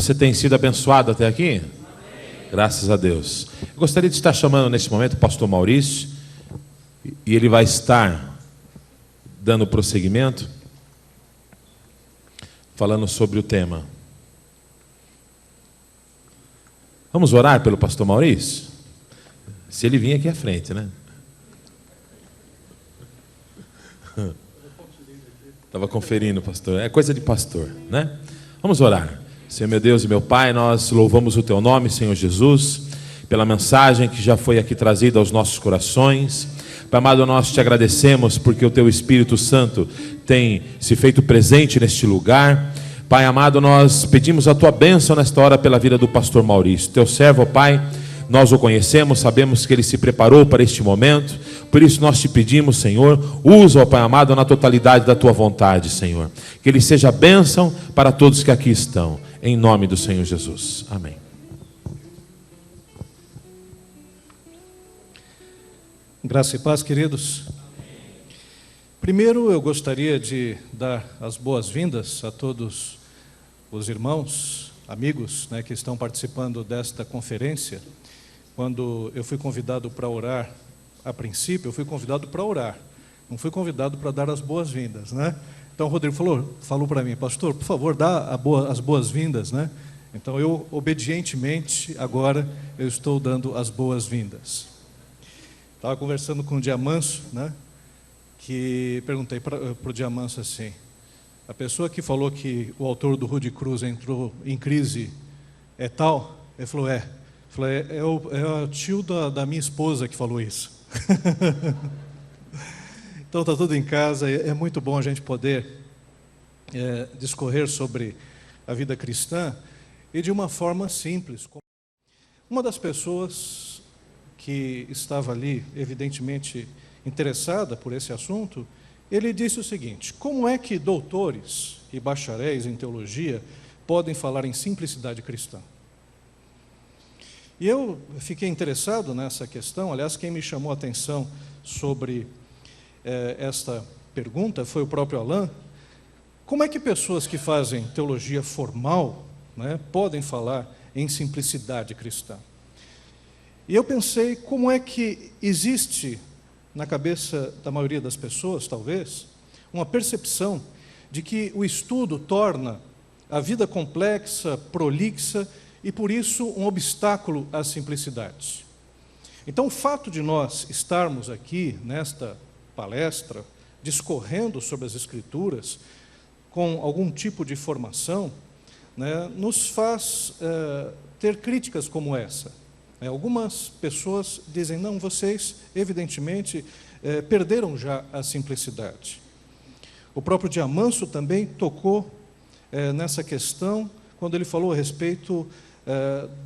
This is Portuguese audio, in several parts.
Você tem sido abençoado até aqui? Graças a Deus. Eu gostaria de estar chamando nesse momento o pastor Maurício, e ele vai estar dando prosseguimento, falando sobre o tema. Vamos orar pelo pastor Maurício? Se ele vir aqui à frente, né? Estava conferindo, pastor. É coisa de pastor, né? Vamos orar. Senhor, meu Deus e meu Pai, nós louvamos o Teu nome, Senhor Jesus, pela mensagem que já foi aqui trazida aos nossos corações. Pai amado, nós te agradecemos porque o Teu Espírito Santo tem se feito presente neste lugar. Pai amado, nós pedimos a Tua bênção nesta hora pela vida do pastor Maurício, Teu servo, ó Pai. Nós o conhecemos, sabemos que ele se preparou para este momento. Por isso nós te pedimos, Senhor, usa, ó Pai amado, na totalidade da Tua vontade, Senhor. Que ele seja bênção para todos que aqui estão. Em nome do Senhor Jesus. Amém. Graça e paz, queridos. Primeiro eu gostaria de dar as boas-vindas a todos os irmãos, amigos, que estão participando desta conferência. Quando eu fui convidado para orar, a princípio eu fui convidado para orar, não fui convidado para dar as boas-vindas, Então o Rodrigo falou para mim, pastor, por favor, dá as boas-vindas, Então eu, obedientemente, agora eu estou dando as boas-vindas. Estava conversando com o Diamanso, que perguntei para o Diamanso assim, a pessoa que falou que o autor do Rude Cruz entrou em crise é tal? Ele falou, é o tio da minha esposa que falou isso. Então está tudo em casa, é muito bom a gente poder discorrer sobre a vida cristã e de uma forma simples. Uma das pessoas que estava ali, evidentemente interessada por esse assunto, ele disse o seguinte: como é que doutores e bacharéis em teologia podem falar em simplicidade cristã? E eu fiquei interessado nessa questão. Aliás, quem me chamou a atenção sobre esta pergunta foi o próprio Alain. Como é que pessoas que fazem teologia formal, podem falar em simplicidade cristã? E eu pensei, como é que existe na cabeça da maioria das pessoas, talvez, uma percepção de que o estudo torna a vida complexa, prolixa, e por isso um obstáculo à simplicidade. Então o fato de nós estarmos aqui nesta palestra, discorrendo sobre as Escrituras, com algum tipo de formação, nos faz ter críticas como essa. Algumas pessoas dizem, não, vocês evidentemente perderam já a simplicidade. O próprio Diamanso também tocou nessa questão, quando ele falou a respeito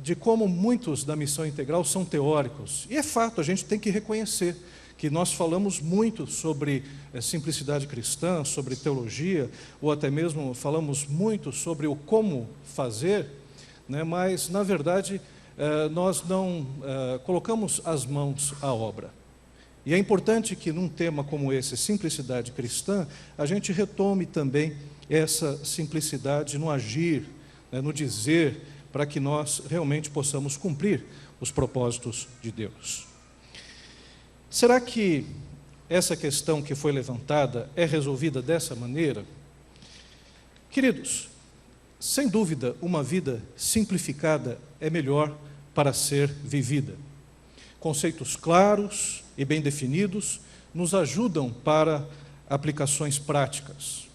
de como muitos da missão integral são teóricos. E é fato, a gente tem que reconhecer que nós falamos muito sobre simplicidade cristã, sobre teologia, ou até mesmo falamos muito sobre o como fazer, mas, na verdade, nós não colocamos as mãos à obra. E é importante que, num tema como esse, simplicidade cristã, a gente retome também essa simplicidade no agir, no dizer, para que nós realmente possamos cumprir os propósitos de Deus. Será que essa questão que foi levantada é resolvida dessa maneira? Queridos, sem dúvida, uma vida simplificada é melhor para ser vivida. Conceitos claros e bem definidos nos ajudam para aplicações práticas.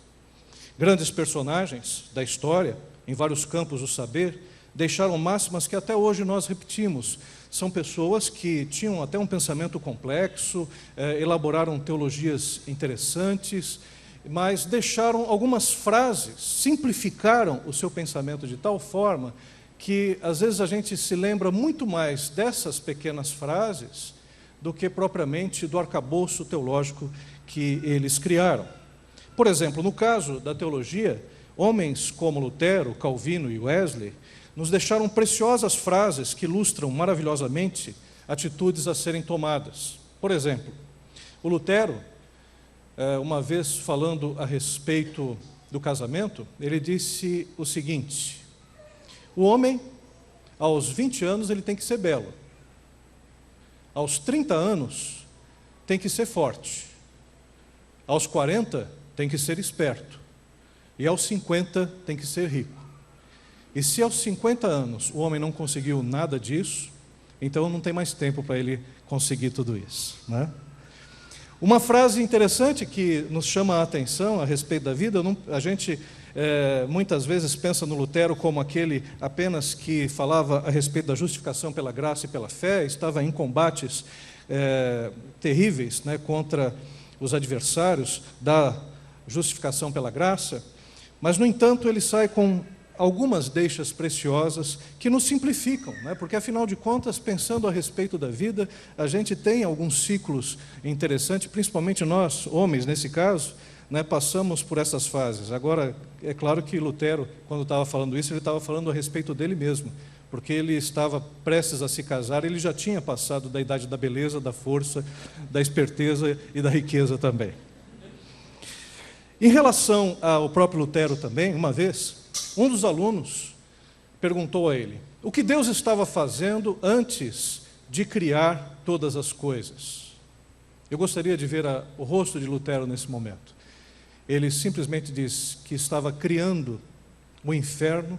Grandes personagens da história, em vários campos do saber, deixaram máximas que até hoje nós repetimos. São pessoas que tinham até um pensamento complexo, elaboraram teologias interessantes, mas deixaram algumas frases, simplificaram o seu pensamento de tal forma que às vezes a gente se lembra muito mais dessas pequenas frases do que propriamente do arcabouço teológico que eles criaram. Por exemplo, no caso da teologia, homens como Lutero, Calvino e Wesley nos deixaram preciosas frases que ilustram maravilhosamente atitudes a serem tomadas. Por exemplo, o Lutero, uma vez falando a respeito do casamento, ele disse o seguinte: O homem, aos 20 anos, ele tem que ser belo. Aos 30 anos, tem que ser forte. Aos 40, tem que ser esperto. E aos 50, tem que ser rico. E se aos 50 anos o homem não conseguiu nada disso, então não tem mais tempo para ele conseguir tudo isso, né? Uma frase interessante que nos chama a atenção a respeito da vida, a gente muitas vezes pensa no Lutero como aquele apenas que falava a respeito da justificação pela graça e pela fé, estava em combates terríveis, né, contra os adversários da justificação pela graça, mas, no entanto, ele sai com algumas deixas preciosas que nos simplificam, né? Porque, afinal de contas, pensando a respeito da vida, a gente tem alguns ciclos interessantes, principalmente nós, homens, nesse caso, né, passamos por essas fases. Agora, é claro que Lutero, quando estava falando isso, ele estava falando a respeito dele mesmo, porque ele estava prestes a se casar, ele já tinha passado da idade da beleza, da força, da esperteza e da riqueza também. Em relação ao próprio Lutero também, uma vez, um dos alunos perguntou a ele o que Deus estava fazendo antes de criar todas as coisas. Eu gostaria de ver o rosto de Lutero nesse momento. Ele simplesmente disse que estava criando o inferno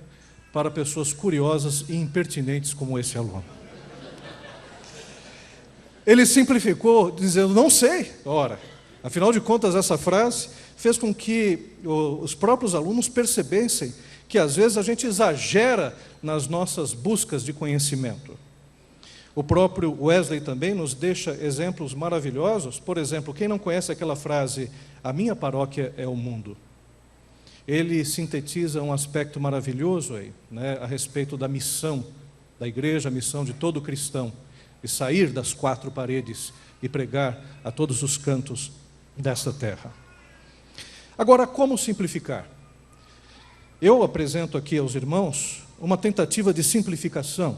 para pessoas curiosas e impertinentes como esse aluno. Ele simplificou dizendo, não sei. Ora, afinal de contas, essa frase fez com que os próprios alunos percebessem que às vezes a gente exagera nas nossas buscas de conhecimento. O próprio Wesley também nos deixa exemplos maravilhosos. Por exemplo, quem não conhece aquela frase, a minha paróquia é o mundo? Ele sintetiza um aspecto maravilhoso aí, né, a respeito da missão da igreja, a missão de todo cristão, de sair das quatro paredes e pregar a todos os cantos desta terra. Agora, como simplificar? Eu apresento aqui aos irmãos uma tentativa de simplificação.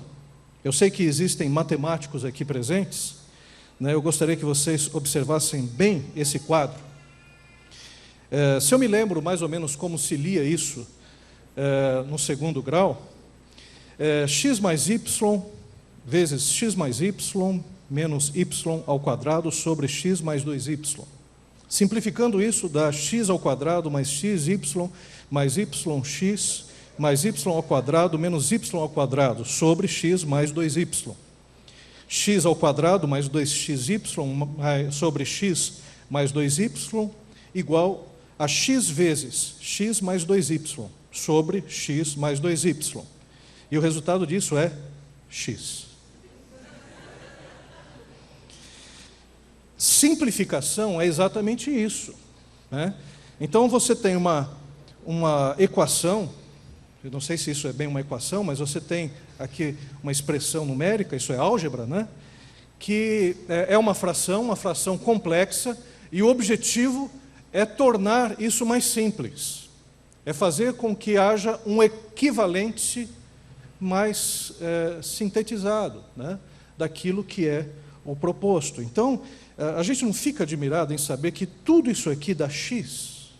Eu sei que existem matemáticos aqui presentes, né? Eu gostaria que vocês observassem bem esse quadro. Se eu me lembro mais ou menos como se lia isso no segundo grau, x mais y vezes x mais y menos y ao quadrado sobre x mais 2y. Simplificando isso, dá x ao quadrado mais xy mais yx mais y ao quadrado menos y ao quadrado sobre x mais 2y. X ao quadrado mais 2xy sobre x mais 2y igual a x vezes x mais 2y sobre x mais 2y. E o resultado disso é x. Simplificação é exatamente isso, né? Então você tem uma equação, eu não sei se isso é bem uma equação, mas você tem aqui uma expressão numérica, isso é álgebra, né? Que é uma fração complexa, e o objetivo é tornar isso mais simples, é fazer com que haja um equivalente mais sintetizado, né, daquilo que é o proposto. Então, a gente não fica admirado em saber que tudo isso aqui dá x.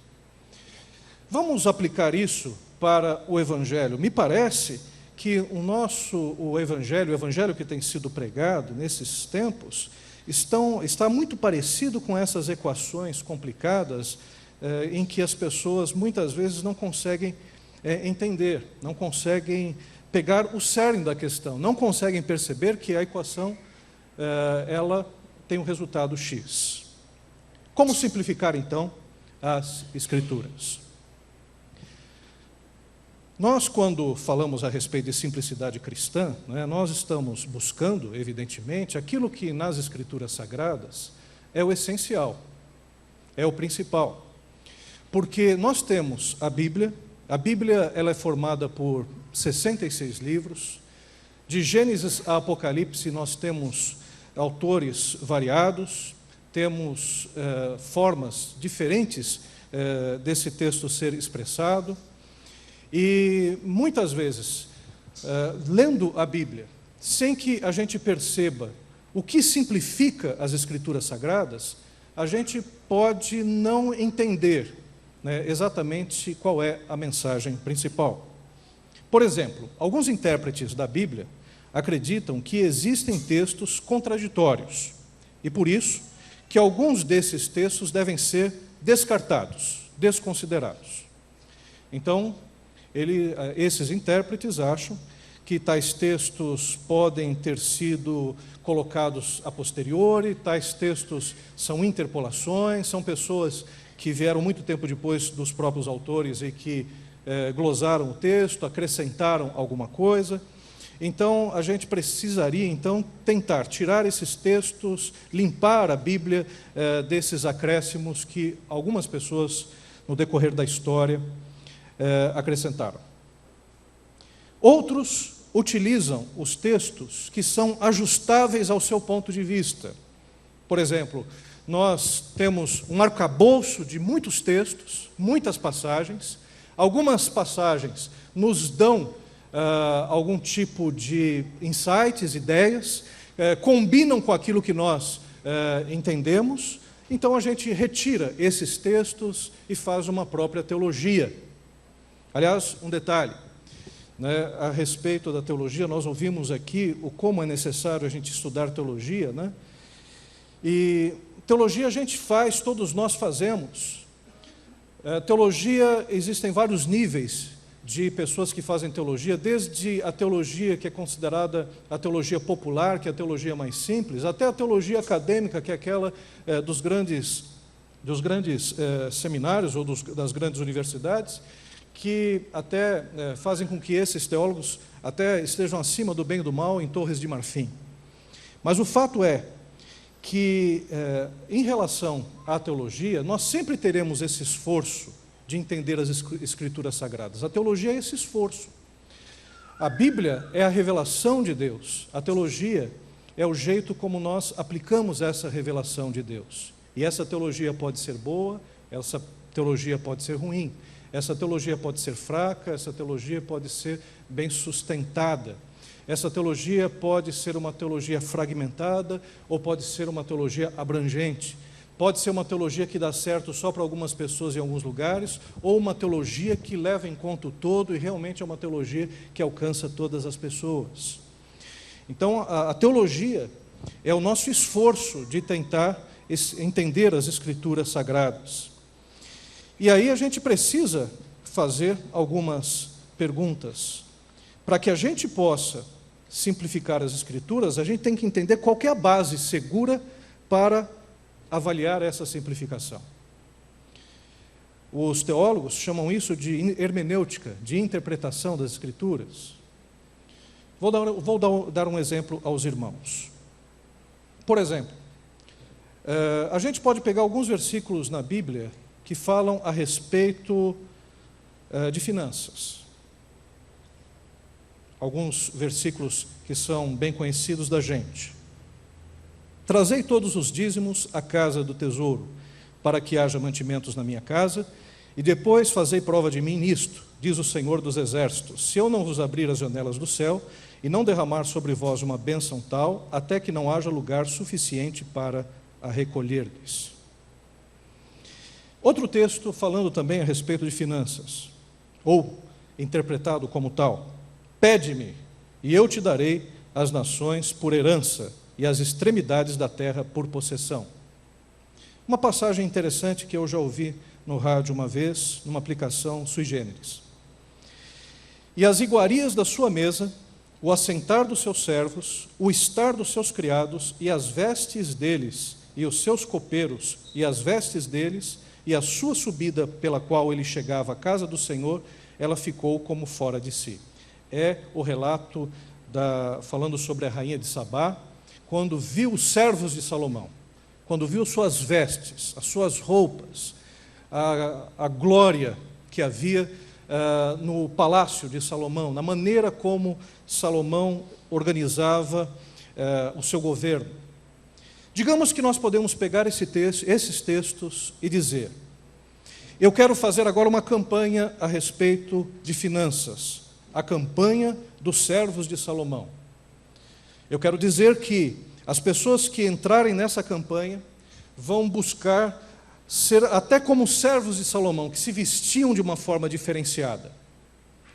Vamos aplicar isso para o Evangelho. Me parece que o Evangelho que tem sido pregado nesses tempos, está muito parecido com essas equações complicadas em que as pessoas muitas vezes não conseguem entender, não conseguem pegar o cerne da questão, não conseguem perceber que a equação ela tem um resultado x. Como simplificar, então, as Escrituras? Nós, quando falamos a respeito de simplicidade cristã, né, nós estamos buscando, evidentemente, aquilo que nas Escrituras Sagradas é o essencial, é o principal. Porque nós temos a Bíblia ela é formada por 66 livros, de Gênesis a Apocalipse nós temos autores variados, temos formas diferentes desse texto ser expressado, e muitas vezes, lendo a Bíblia, sem que a gente perceba o que simplifica as Escrituras Sagradas, a gente pode não entender, né, exatamente qual é a mensagem principal. Por exemplo, alguns intérpretes da Bíblia acreditam que existem textos contraditórios e, por isso, que alguns desses textos devem ser descartados, desconsiderados. Então, esses intérpretes acham que tais textos podem ter sido colocados a posteriori, tais textos são interpolações, são pessoas que vieram muito tempo depois dos próprios autores e que glosaram o texto, acrescentaram alguma coisa. Então, a gente precisaria, então, tentar tirar esses textos, limpar a Bíblia desses acréscimos que algumas pessoas, no decorrer da história, acrescentaram. Outros utilizam os textos que são ajustáveis ao seu ponto de vista. Por exemplo, nós temos um arcabouço de muitos textos, muitas passagens. Algumas passagens nos dão algum tipo de insights, ideias, combinam com aquilo que nós entendemos. Então a gente retira esses textos e faz uma própria teologia. Aliás, um detalhe, né, a respeito da teologia, nós ouvimos aqui o como é necessário a gente estudar teologia, né? E teologia a gente faz, todos nós fazemos. Teologia, existem vários níveis de pessoas que fazem teologia, desde a teologia que é considerada a teologia popular, que é a teologia mais simples, até a teologia acadêmica, que é aquela dos grandes seminários ou das grandes universidades, que até fazem com que esses teólogos até estejam acima do bem e do mal em Torres de Marfim. Mas o fato é que, em relação à teologia, nós sempre teremos esse esforço de entender as Escrituras Sagradas. A teologia é esse esforço. A Bíblia é a revelação de Deus. A teologia é o jeito como nós aplicamos essa revelação de Deus. E essa teologia pode ser boa, essa teologia pode ser ruim, essa teologia pode ser fraca, essa teologia pode ser bem sustentada. Essa teologia pode ser uma teologia fragmentada ou pode ser uma teologia abrangente. Pode ser uma teologia que dá certo só para algumas pessoas em alguns lugares, ou uma teologia que leva em conta o todo e realmente é uma teologia que alcança todas as pessoas. Então, a teologia é o nosso esforço de tentar entender as Escrituras Sagradas. E aí a gente precisa fazer algumas perguntas. Para que a gente possa simplificar as Escrituras, a gente tem que entender qual que é a base segura para avaliar essa simplificação. Os teólogos chamam isso de hermenêutica, de interpretação das Escrituras. Vou dar um exemplo aos irmãos. Por exemplo, a gente pode pegar alguns versículos na Bíblia que falam a respeito de finanças. Alguns versículos que são bem conhecidos da gente. Trazei todos os dízimos à casa do tesouro, para que haja mantimentos na minha casa, e depois fazei prova de mim nisto, diz o Senhor dos Exércitos, se eu não vos abrir as janelas do céu, e não derramar sobre vós uma bênção tal, até que não haja lugar suficiente para a recolher-lhes. Outro texto falando também a respeito de finanças, ou interpretado como tal, pede-me, e eu te darei as nações por herança, e as extremidades da terra por possessão. Uma passagem interessante que eu já ouvi no rádio uma vez, numa aplicação sui generis. E as iguarias da sua mesa, o assentar dos seus servos, o estar dos seus criados, e as vestes deles, e os seus copeiros, e as vestes deles, e a sua subida pela qual ele chegava à casa do Senhor, ela ficou como fora de si. É o relato falando sobre a rainha de Sabá, quando viu os servos de Salomão, quando viu suas vestes, as suas roupas, a glória que havia no palácio de Salomão, na maneira como Salomão organizava o seu governo. Digamos que nós podemos pegar esses textos e dizer, eu quero fazer agora uma campanha a respeito de finanças, a campanha dos servos de Salomão. Eu quero dizer que as pessoas que entrarem nessa campanha vão buscar ser até como servos de Salomão, que se vestiam de uma forma diferenciada.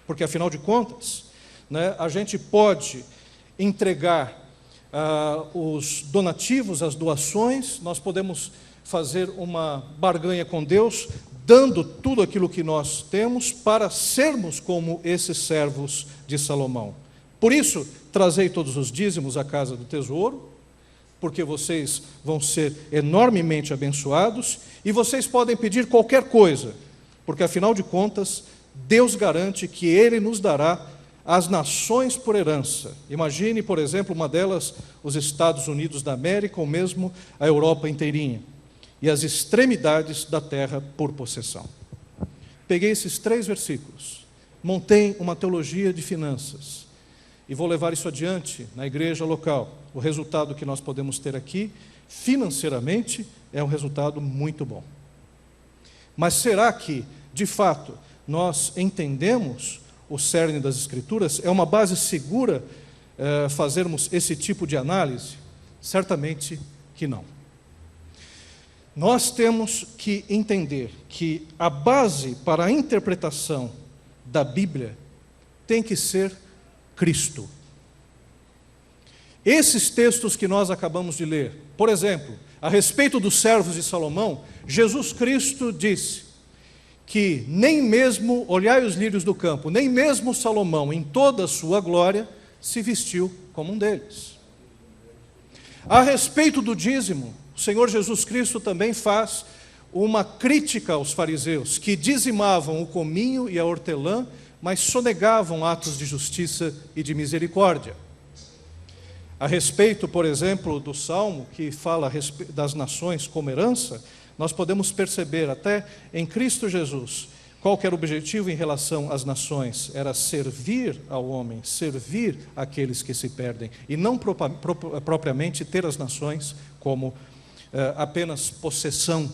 porque afinal de contas, né, a gente pode entregar os donativos, as doações, nós podemos fazer uma barganha com Deus, dando tudo aquilo que nós temos para sermos como esses servos de Salomão. Por isso, trazei todos os dízimos à casa do tesouro, porque vocês vão ser enormemente abençoados, e vocês podem pedir qualquer coisa, porque afinal de contas, Deus garante que Ele nos dará as nações por herança. Imagine, por exemplo, uma delas, os Estados Unidos da América, ou mesmo a Europa inteirinha, e as extremidades da terra por possessão. Peguei esses 3 versículos, montei uma teologia de finanças, e vou levar isso adiante na igreja local. O resultado que nós podemos ter aqui, financeiramente, é um resultado muito bom. Mas será que, de fato, nós entendemos o cerne das Escrituras? É uma base segura fazermos esse tipo de análise? Certamente que não. Nós temos que entender que a base para a interpretação da Bíblia tem que ser Cristo. Esses textos que nós acabamos de ler, por exemplo, a respeito dos servos de Salomão, Jesus Cristo disse que nem mesmo, olhai os lírios do campo, nem mesmo Salomão, em toda a sua glória, se vestiu como um deles. A respeito do dízimo, o Senhor Jesus Cristo também faz uma crítica aos fariseus, que dizimavam o cominho e a hortelã, mas sonegavam atos de justiça e de misericórdia. A respeito, por exemplo, do Salmo, que fala das nações como herança, nós podemos perceber até em Cristo Jesus, qual que era o objetivo em relação às nações? Era servir ao homem, servir aqueles que se perdem, e não propriamente ter as nações como apenas possessão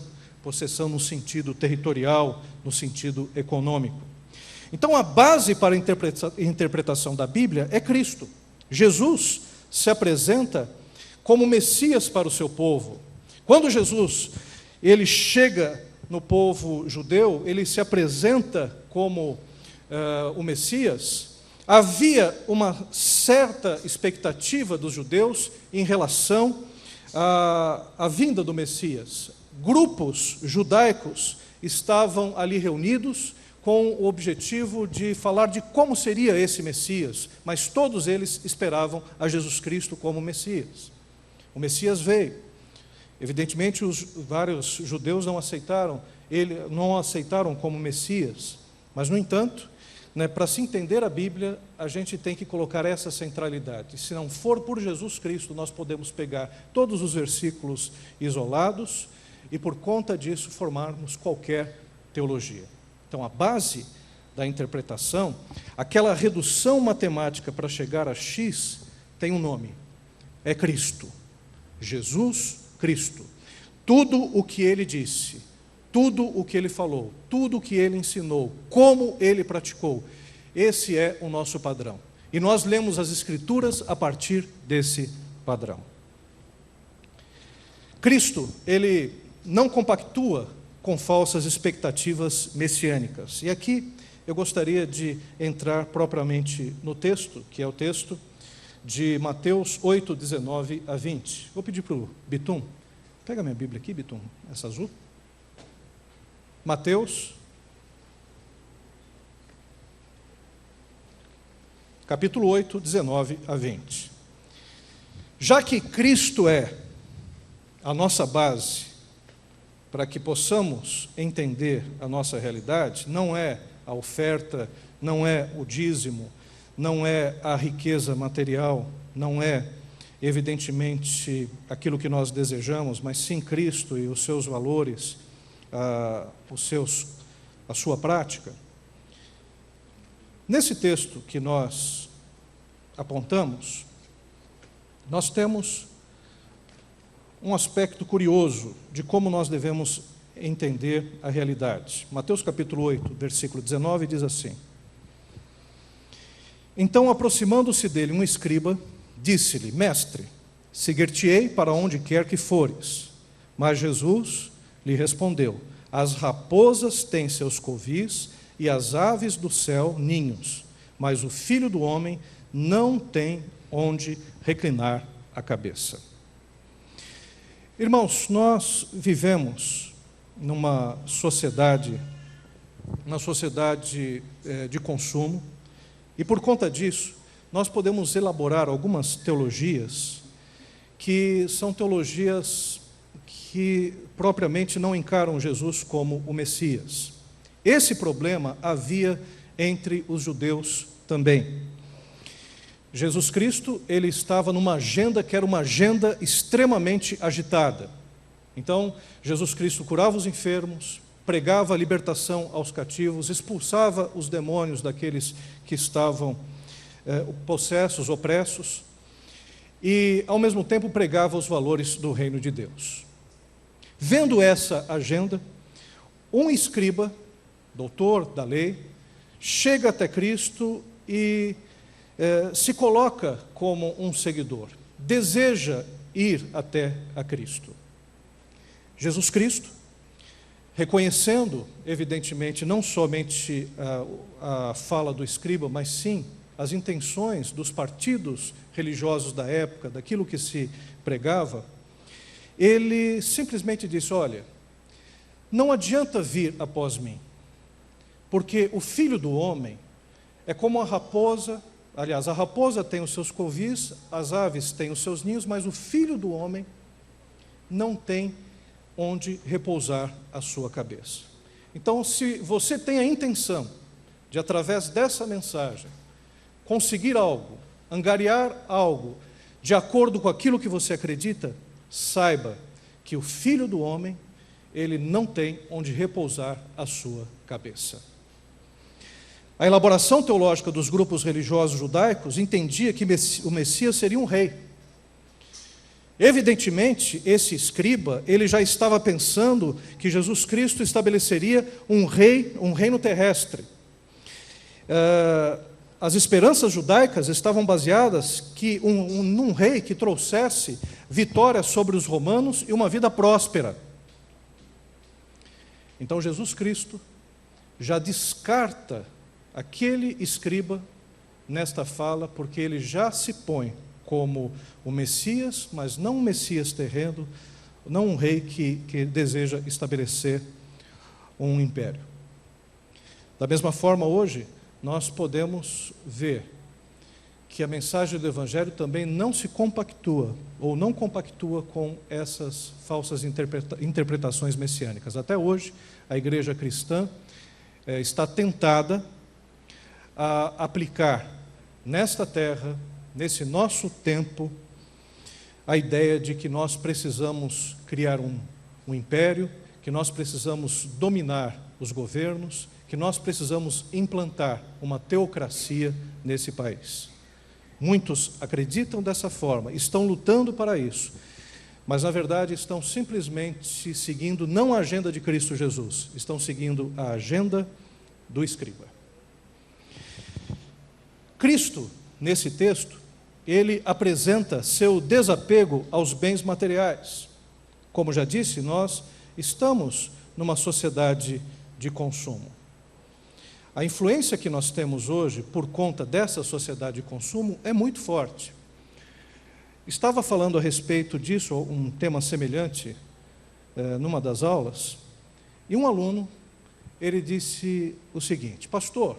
no sentido territorial, no sentido econômico. Então a base para a interpretação da Bíblia é Cristo. Jesus se apresenta como Messias para o seu povo. Quando Jesus ele chega no povo judeu, ele se apresenta como o Messias, havia uma certa expectativa dos judeus em relação à vinda do Messias. Grupos judaicos estavam ali reunidos com o objetivo de falar de como seria esse Messias, mas todos eles esperavam a Jesus Cristo como Messias. O Messias veio. Evidentemente, os vários judeus não aceitaram como Messias, mas, no entanto, para se entender a Bíblia, a gente tem que colocar essa centralidade. Se não for por Jesus Cristo, nós podemos pegar todos os versículos isolados e, por conta disso, formarmos qualquer teologia. Então, a base da interpretação, aquela redução matemática para chegar a X, tem um nome, é Cristo. Jesus Cristo. Tudo o que ele disse, tudo o que ele falou, tudo o que ele ensinou, como ele praticou, esse é o nosso padrão. E nós lemos as Escrituras a partir desse padrão. Cristo, ele não compactua com falsas expectativas messiânicas. E aqui eu gostaria de entrar propriamente no texto, que é o texto de Mateus 8, 19 a 20. Vou pedir para o Bitum, pega minha Bíblia aqui, Bitum, essa azul. Mateus, capítulo 8, 19 a 20. Já que Cristo é a nossa base, para que possamos entender a nossa realidade, não é a oferta, não é o dízimo, não é a riqueza material, não é, evidentemente, aquilo que nós desejamos, mas sim Cristo e os seus valores, a sua prática. Nesse texto que nós apontamos, nós temos um aspecto curioso de como nós devemos entender a realidade. Mateus capítulo 8, versículo 19, diz assim: Então, aproximando-se dele um escriba, disse-lhe: Mestre, seguir-te-ei para onde quer que fores. Mas Jesus lhe respondeu: As raposas têm seus covis e as aves do céu ninhos, mas o Filho do Homem não tem onde reclinar a cabeça. Irmãos, nós vivemos numa sociedade de consumo, e por conta disso, nós podemos elaborar algumas teologias que são teologias que propriamente não encaram Jesus como o Messias. Esse problema havia entre os judeus também. Jesus Cristo, ele estava numa agenda que era uma agenda extremamente agitada. Então, Jesus Cristo curava os enfermos, pregava a libertação aos cativos, expulsava os demônios daqueles que estavam possessos, opressos, e, ao mesmo tempo, pregava os valores do reino de Deus. Vendo essa agenda, um escriba, doutor da lei, chega até Cristo e se coloca como um seguidor, deseja ir até a Cristo. Jesus Cristo, reconhecendo, evidentemente, não somente a fala do escriba, mas sim as intenções dos partidos religiosos da época, daquilo que se pregava, ele simplesmente disse: olha, não adianta vir após mim, porque o Filho do Homem é como a raposa. Aliás, a raposa tem os seus covis, as aves têm os seus ninhos, mas o Filho do Homem não tem onde repousar a sua cabeça. Então, se você tem a intenção de, através dessa mensagem, conseguir algo, angariar algo, de acordo com aquilo que você acredita, saiba que o Filho do Homem, ele não tem onde repousar a sua cabeça. A elaboração teológica dos grupos religiosos judaicos entendia que o Messias seria um rei. Evidentemente, esse escriba, ele já estava pensando que Jesus Cristo estabeleceria um reino terrestre. As esperanças judaicas estavam baseadas num rei que trouxesse vitória sobre os romanos e uma vida próspera. Então, Jesus Cristo já descarta aquele escriba nesta fala, porque ele já se põe como o Messias, mas não um Messias terreno, não um rei que deseja estabelecer um império. Da mesma forma, hoje, nós podemos ver que a mensagem do Evangelho também não se compactua, ou não compactua com essas falsas interpretações messiânicas. Até hoje, a igreja cristã está tentada a aplicar nesta terra, nesse nosso tempo, a ideia de que nós precisamos criar um império, que nós precisamos dominar os governos, que nós precisamos implantar uma teocracia nesse país. Muitos acreditam dessa forma, estão lutando para isso, mas na verdade estão simplesmente seguindo não a agenda de Cristo Jesus, estão seguindo a agenda do escriba. Cristo, nesse texto, ele apresenta seu desapego aos bens materiais. Como já disse, nós estamos numa sociedade de consumo. A influência que nós temos hoje, por conta dessa sociedade de consumo, é muito forte. Estava falando a respeito disso, um tema semelhante, numa das aulas, e um aluno, ele disse o seguinte: pastor,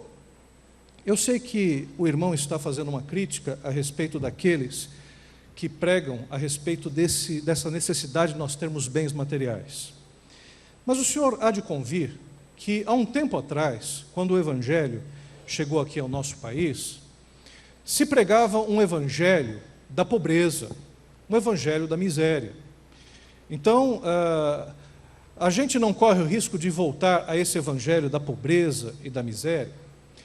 eu sei que o irmão está fazendo uma crítica a respeito daqueles que pregam a respeito dessa necessidade de nós termos bens materiais. Mas o senhor há de convir que, há um tempo atrás, quando o Evangelho chegou aqui ao nosso país, se pregava um Evangelho da pobreza, um Evangelho da miséria. Então, a gente não corre o risco de voltar a esse Evangelho da pobreza e da miséria?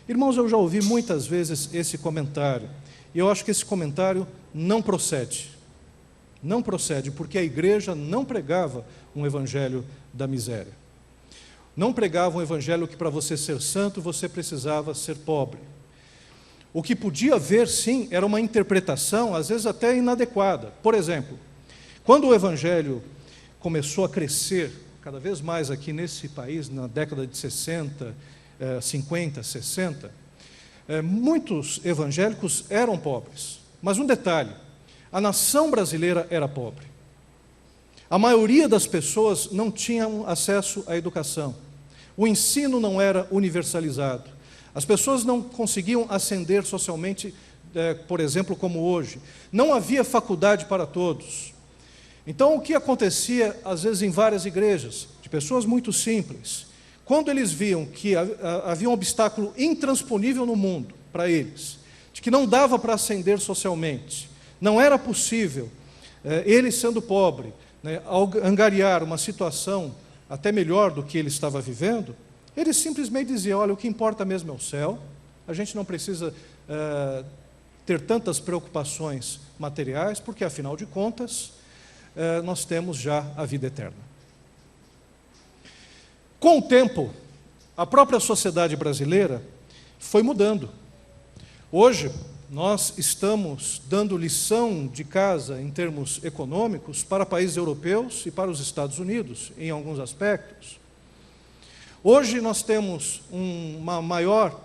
Irmãos, eu já ouvi muitas vezes esse comentário, e eu acho que esse comentário não procede. Não procede, porque a igreja não pregava um evangelho da miséria. Não pregava um evangelho que para você ser santo, você precisava ser pobre. O que podia haver, sim, era uma interpretação, às vezes até inadequada. Por exemplo, quando o evangelho começou a crescer cada vez mais aqui nesse país, na década de 60, 50, 60, muitos evangélicos eram pobres. Mas um detalhe, a nação brasileira era pobre. A maioria das pessoas não tinham acesso à educação. O ensino não era universalizado. As pessoas não conseguiam ascender socialmente, por exemplo, como hoje. Não havia faculdade para todos. Então, o que acontecia, às vezes, em várias igrejas, de pessoas muito simples, quando eles viam que havia um obstáculo intransponível no mundo para eles, de que não dava para ascender socialmente, não era possível, ele sendo pobre, angariar uma situação até melhor do que ele estava vivendo, ele simplesmente dizia: olha, o que importa mesmo é o céu, a gente não precisa ter tantas preocupações materiais, porque afinal de contas, nós temos já a vida eterna. Com o tempo, a própria sociedade brasileira foi mudando. Hoje, nós estamos dando lição de casa em termos econômicos para países europeus e para os Estados Unidos, em alguns aspectos. Hoje nós temos um maior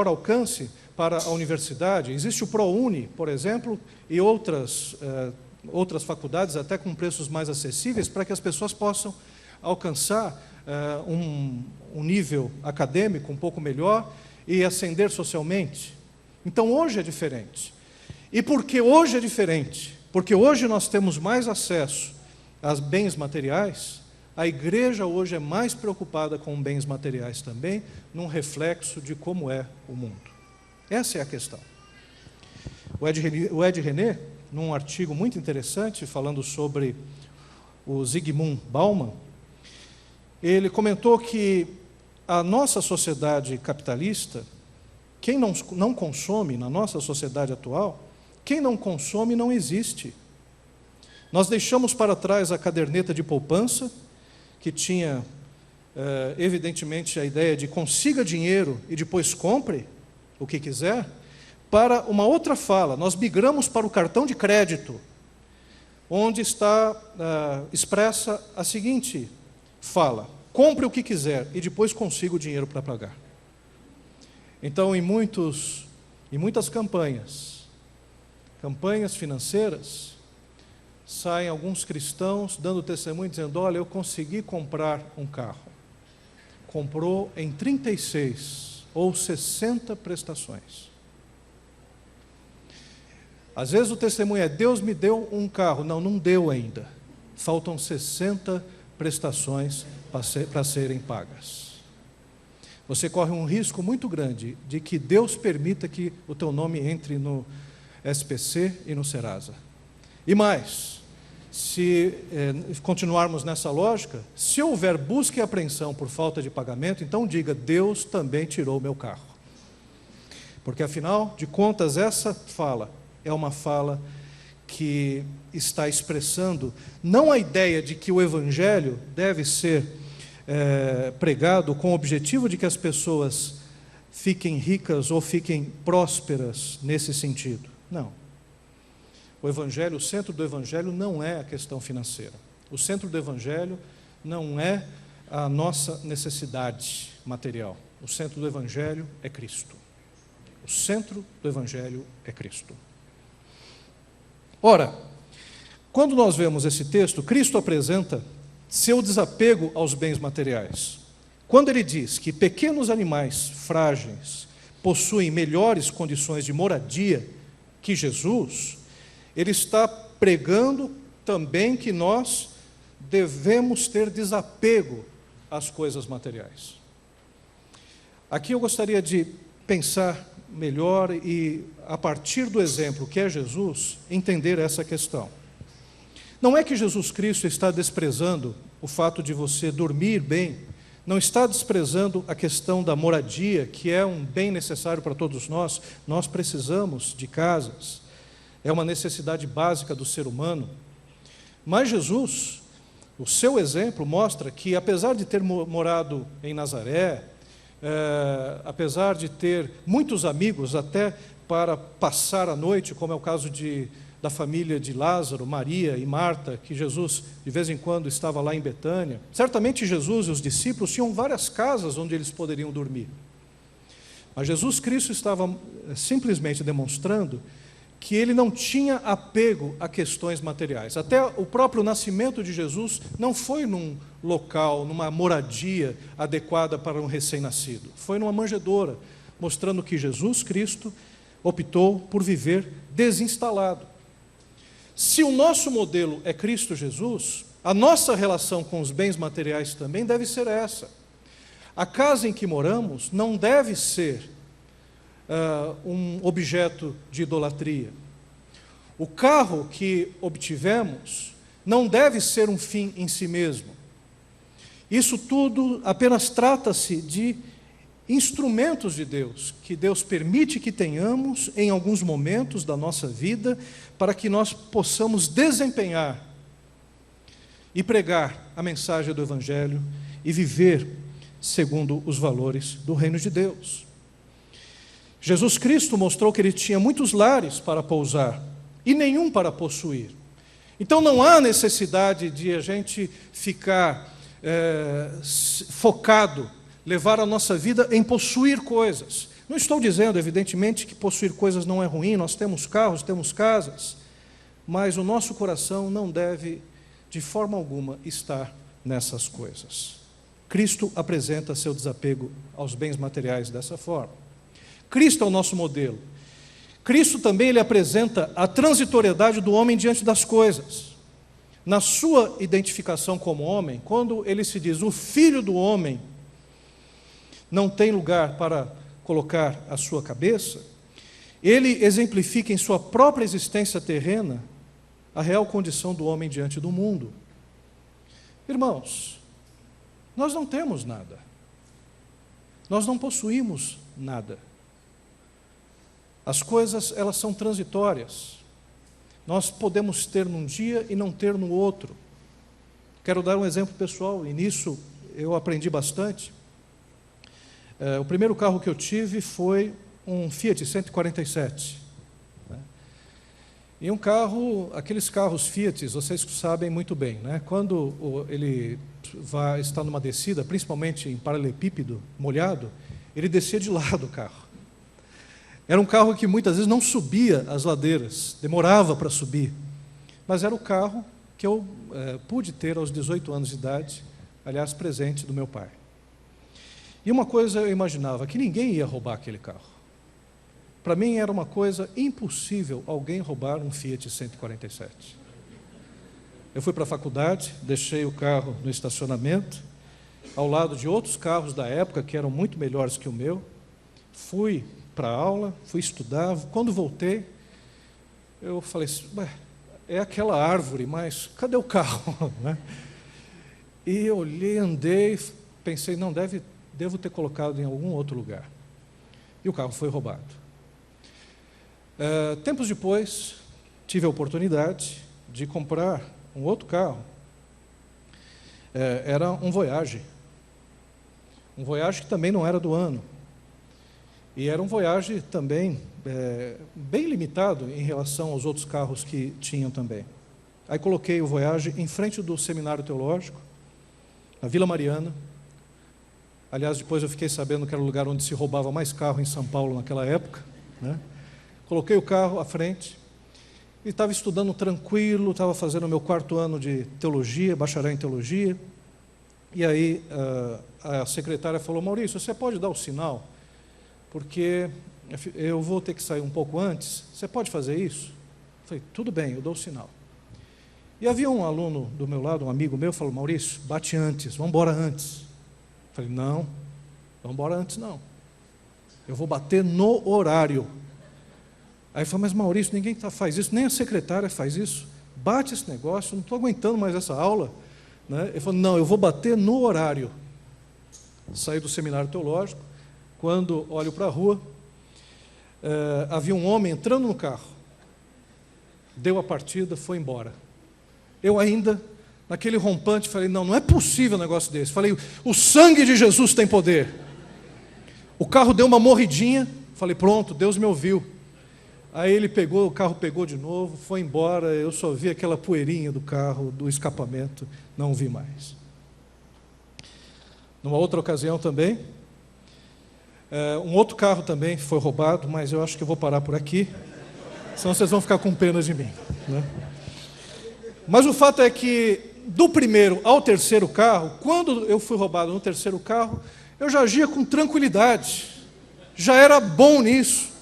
alcance para a universidade. Existe o ProUni, por exemplo, e outras faculdades, até com preços mais acessíveis, para que as pessoas possam alcançar um nível acadêmico um pouco melhor e ascender socialmente. Então, hoje é diferente. E por que hoje é diferente? Porque hoje nós temos mais acesso a bens materiais. A igreja hoje é mais preocupada com bens materiais também, num reflexo de como é o mundo. Essa é a questão. O Ed René, num artigo muito interessante, falando sobre o Zygmunt Bauman, ele comentou que a nossa sociedade capitalista, quem não consome na nossa sociedade atual, quem não consome não existe. Nós deixamos para trás a caderneta de poupança, que tinha, evidentemente, a ideia de consiga dinheiro e depois compre o que quiser, para uma outra fala. Nós migramos para o cartão de crédito, onde está expressa a seguinte fala: compre o que quiser e depois consiga o dinheiro para pagar. Então, em muitas campanhas financeiras, saem alguns cristãos dando testemunho, dizendo: olha, eu consegui comprar um carro. Comprou em 36 ou 60 prestações. Às vezes o testemunho é: Deus me deu um carro. Não deu ainda. Faltam 60 prestações para serem pagas. Você corre um risco muito grande de que Deus permita que o teu nome entre no SPC e no Serasa. E mais, se continuarmos nessa lógica, se houver busca e apreensão por falta de pagamento, então diga: Deus também tirou o meu carro. Porque, afinal de contas, essa fala é uma fala que está expressando não a ideia de que o Evangelho deve ser pregado com o objetivo de que as pessoas fiquem ricas ou fiquem prósperas nesse sentido. Não. O centro do Evangelho não é a questão financeira. O centro do Evangelho não é a nossa necessidade material. O centro do Evangelho é Cristo. O centro do Evangelho é Cristo. Ora, quando nós vemos esse texto, Cristo apresenta seu desapego aos bens materiais. Quando ele diz que pequenos animais frágeis possuem melhores condições de moradia que Jesus, ele está pregando também que nós devemos ter desapego às coisas materiais. Aqui eu gostaria de pensar melhor e, a partir do exemplo que é Jesus, entender essa questão. Não é que Jesus Cristo está desprezando o fato de você dormir bem, não está desprezando a questão da moradia, que é um bem necessário para todos nós. Nós precisamos de casas, é uma necessidade básica do ser humano. Mas Jesus, o seu exemplo mostra que, apesar de ter morado em Nazaré, apesar de ter muitos amigos até para passar a noite, como é o caso da família de Lázaro, Maria e Marta, que Jesus de vez em quando estava lá em Betânia. Certamente Jesus e os discípulos tinham várias casas onde eles poderiam dormir. Mas Jesus Cristo estava simplesmente demonstrando que ele não tinha apego a questões materiais. Até o próprio nascimento de Jesus não foi num local, numa moradia adequada para um recém-nascido. Foi numa manjedoura, mostrando que Jesus Cristo optou por viver desinstalado. Se o nosso modelo é Cristo Jesus, a nossa relação com os bens materiais também deve ser essa. A casa em que moramos não deve ser um objeto de idolatria. O carro que obtivemos não deve ser um fim em si mesmo. Isso tudo apenas trata-se de instrumentos de Deus, que Deus permite que tenhamos em alguns momentos da nossa vida, para que nós possamos desempenhar e pregar a mensagem do Evangelho e viver segundo os valores do reino de Deus. Jesus Cristo mostrou que ele tinha muitos lares para pousar e nenhum para possuir. Então não há necessidade de a gente ficar focado, levar a nossa vida em possuir coisas. Não estou dizendo, evidentemente, que possuir coisas não é ruim, nós temos carros, temos casas, mas o nosso coração não deve, de forma alguma, estar nessas coisas. Cristo apresenta seu desapego aos bens materiais dessa forma. Cristo é o nosso modelo. Cristo também ele apresenta a transitoriedade do homem diante das coisas. Na sua identificação como homem, quando ele se diz o Filho do Homem não tem lugar para colocar a sua cabeça, ele exemplifica em sua própria existência terrena a real condição do homem diante do mundo. Irmãos, nós não temos nada. Nós não possuímos nada. As coisas, elas são transitórias. Nós podemos ter num dia e não ter no outro. Quero dar um exemplo pessoal, e nisso eu aprendi bastante. O primeiro carro que eu tive foi um Fiat 147. E um carro, aqueles carros Fiat, vocês sabem muito bem, né? Quando ele está numa descida, principalmente em paralelepípedo molhado, ele descia de lado o carro. Era um carro que muitas vezes não subia as ladeiras, demorava para subir. Mas era o carro que eu pude ter aos 18 anos de idade, aliás, presente do meu pai. E uma coisa eu imaginava, que ninguém ia roubar aquele carro. Para mim era uma coisa impossível alguém roubar um Fiat 147. Eu fui para a faculdade, deixei o carro no estacionamento, ao lado de outros carros da época, que eram muito melhores que o meu. Fui para a aula, fui estudar. Quando voltei, eu falei, é aquela árvore, mas cadê o carro? E eu olhei, andei, pensei, não, devo ter colocado em algum outro lugar. E o carro foi roubado. Tempos depois, tive a oportunidade de comprar um outro carro. Era um Voyage. Um Voyage que também não era do ano. E era um Voyage também bem limitado em relação aos outros carros que tinham também. Aí coloquei o Voyage em frente do Seminário Teológico, na Vila Mariana. Aliás, depois eu fiquei sabendo que era o lugar onde se roubava mais carro em São Paulo naquela época, né? Coloquei o carro à frente e estava estudando tranquilo, estava fazendo o meu 4º ano de teologia, bacharel em teologia. E aí a secretária falou, Maurício, você pode dar o sinal? Porque eu vou ter que sair um pouco antes, você pode fazer isso? Eu falei, tudo bem, eu dou o sinal. E havia um aluno do meu lado, um amigo meu, falou, Maurício, bate antes, vamos embora antes. Eu falei, não, vamos embora antes não. Eu vou bater no horário. Aí ele falou, mas Maurício, ninguém faz isso, nem a secretária faz isso. Bate esse negócio, eu não estou aguentando mais essa aula. Né? Ele falou, não, eu vou bater no horário. Saí do Seminário Teológico. Quando olho para a rua, havia um homem entrando no carro, deu a partida, foi embora. Eu ainda, naquele rompante, falei, não é possível um negócio desse. Falei, o sangue de Jesus tem poder. O carro deu uma morridinha, falei, pronto, Deus me ouviu. Aí ele pegou, o carro pegou de novo, foi embora, eu só vi aquela poeirinha do carro, do escapamento, não vi mais. Numa outra ocasião também, um outro carro também foi roubado, mas eu acho que eu vou parar por aqui, senão vocês vão ficar com pena de mim, né? Mas o fato é que, do primeiro ao terceiro carro, quando eu fui roubado no terceiro carro, eu já agia com tranquilidade, já era bom nisso,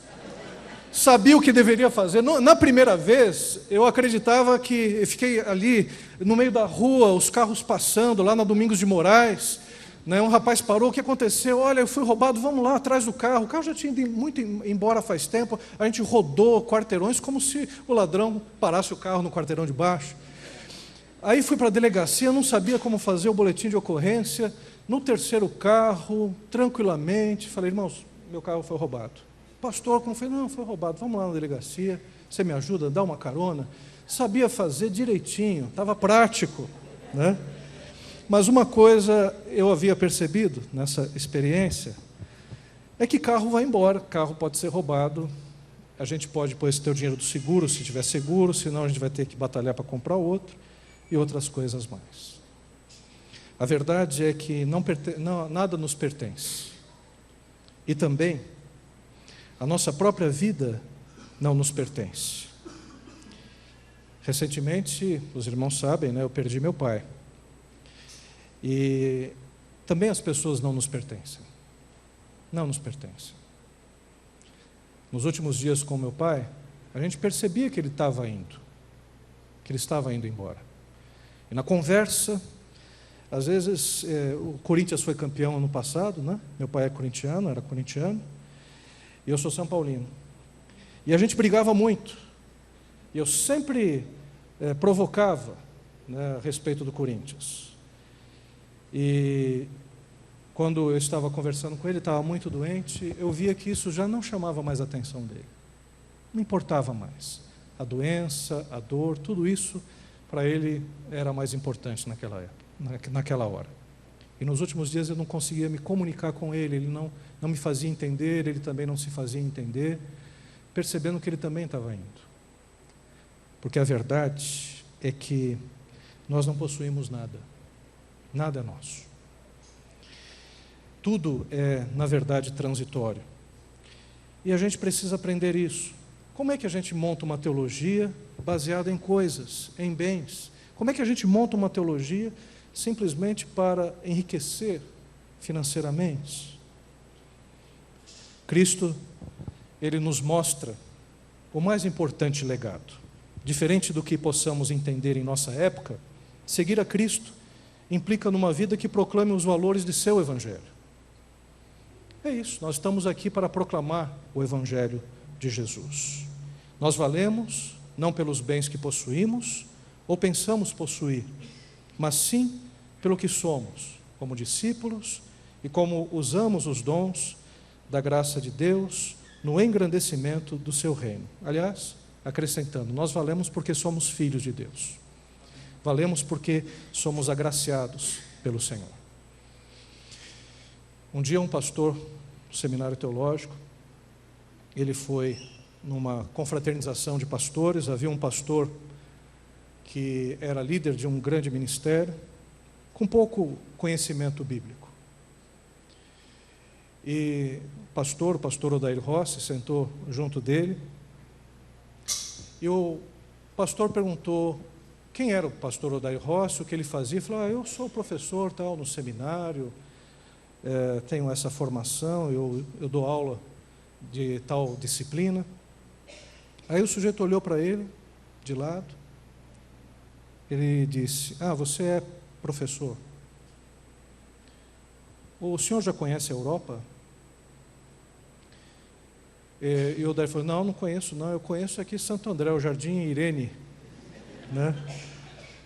sabia o que deveria fazer. Na primeira vez, eu acreditava que, eu fiquei ali no meio da rua, os carros passando, lá na Domingos de Moraes, né, um rapaz parou, o que aconteceu? Olha, eu fui roubado, vamos lá atrás do carro. O carro já tinha ido muito embora faz tempo, a gente rodou quarteirões como se o ladrão parasse o carro no quarteirão de baixo. Aí fui para a delegacia, não sabia como fazer o boletim de ocorrência. No terceiro carro, tranquilamente, falei, irmãos, meu carro foi roubado. Pastor, como foi? Não, foi roubado, vamos lá na delegacia, você me ajuda, dá uma carona. Sabia fazer direitinho, estava prático, né? Mas uma coisa eu havia percebido nessa experiência, é que carro vai embora, carro pode ser roubado, a gente pode depois ter o dinheiro do seguro, se tiver seguro, senão a gente vai ter que batalhar para comprar outro, e outras coisas mais. A verdade é que nada nos pertence. E também, a nossa própria vida não nos pertence. Recentemente, os irmãos sabem, né, eu perdi meu pai. E também as pessoas não nos pertencem. Não nos pertencem. Nos últimos dias com meu pai, a gente percebia que ele estava indo, que ele estava indo embora. E na conversa, às vezes, o Corinthians foi campeão ano passado, né? Meu pai é corintiano, era corintiano, e eu sou São Paulino. E a gente brigava muito. E eu sempre provocava, né, a respeito do Corinthians. E quando eu estava conversando com ele, estava muito doente, eu via que isso já não chamava mais a atenção dele. Não importava mais. A doença, a dor, tudo isso, para ele era mais importante naquela hora. E nos últimos dias eu não conseguia me comunicar com ele, ele não me fazia entender, ele também não se fazia entender, percebendo que ele também estava indo. Porque a verdade é que nós não possuímos nada. Nada é nosso. Tudo é, na verdade, transitório. E a gente precisa aprender isso. Como é que a gente monta uma teologia baseada em coisas, em bens? Como é que a gente monta uma teologia simplesmente para enriquecer financeiramente? Cristo, ele nos mostra o mais importante legado. Diferente do que possamos entender em nossa época, seguir a Cristo implica numa vida que proclame os valores de seu Evangelho. É isso, nós estamos aqui para proclamar o Evangelho de Jesus. Nós valemos não pelos bens que possuímos ou pensamos possuir, mas sim pelo que somos, como discípulos e como usamos os dons da graça de Deus no engrandecimento do seu reino. Aliás, acrescentando, nós valemos porque somos filhos de Deus. Valemos porque somos agraciados pelo Senhor. Um dia um pastor do seminário teológico, ele foi numa confraternização de pastores, havia um pastor que era líder de um grande ministério, com pouco conhecimento bíblico. E o pastor Odair Rossi, sentou junto dele, e o pastor perguntou quem era o pastor Odair Rossi, o que ele fazia. Ele falou, eu sou professor tal, no seminário, tenho essa formação, eu dou aula de tal disciplina. Aí o sujeito olhou para ele, de lado, ele disse, você é professor. O senhor já conhece a Europa? E o Odair falou, não conheço não, eu conheço aqui Santo André, o Jardim Irene, né?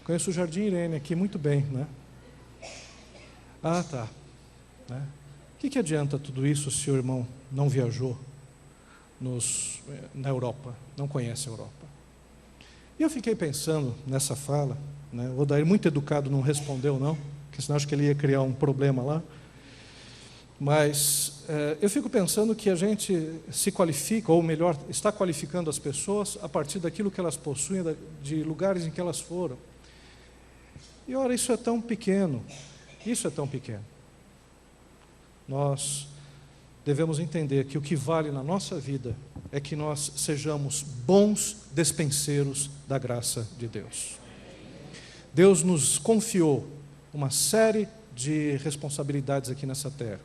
Conheço o Jardim Irene aqui muito bem, né? Tá. Né? O que adianta tudo isso se o irmão não viajou na Europa, não conhece a Europa? E eu fiquei pensando nessa fala, né? O Odair, muito educado, não respondeu não, porque senão acho que ele ia criar um problema lá. Mas eu fico pensando que a gente se qualifica, ou melhor, está qualificando as pessoas a partir daquilo que elas possuem, de lugares em que elas foram. E ora, isso é tão pequeno, Nós devemos entender que o que vale na nossa vida é que nós sejamos bons despenseiros da graça de Deus. Deus nos confiou uma série de responsabilidades aqui nessa terra.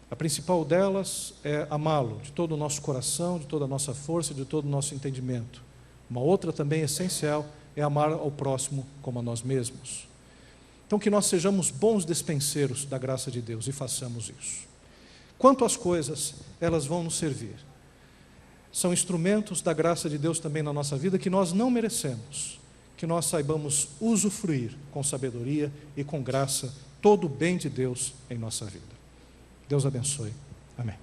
A principal delas é amá-lo de todo o nosso coração, de toda a nossa força, de todo o nosso entendimento. Uma outra também essencial é amar ao próximo como a nós mesmos. Então, que nós sejamos bons despenseiros da graça de Deus e façamos isso. Quanto às coisas, elas vão nos servir. São instrumentos da graça de Deus também na nossa vida que nós não merecemos, que nós saibamos usufruir com sabedoria e com graça todo o bem de Deus em nossa vida. Deus abençoe. Amém.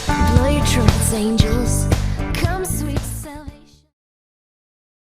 Blow your trumpets, angels.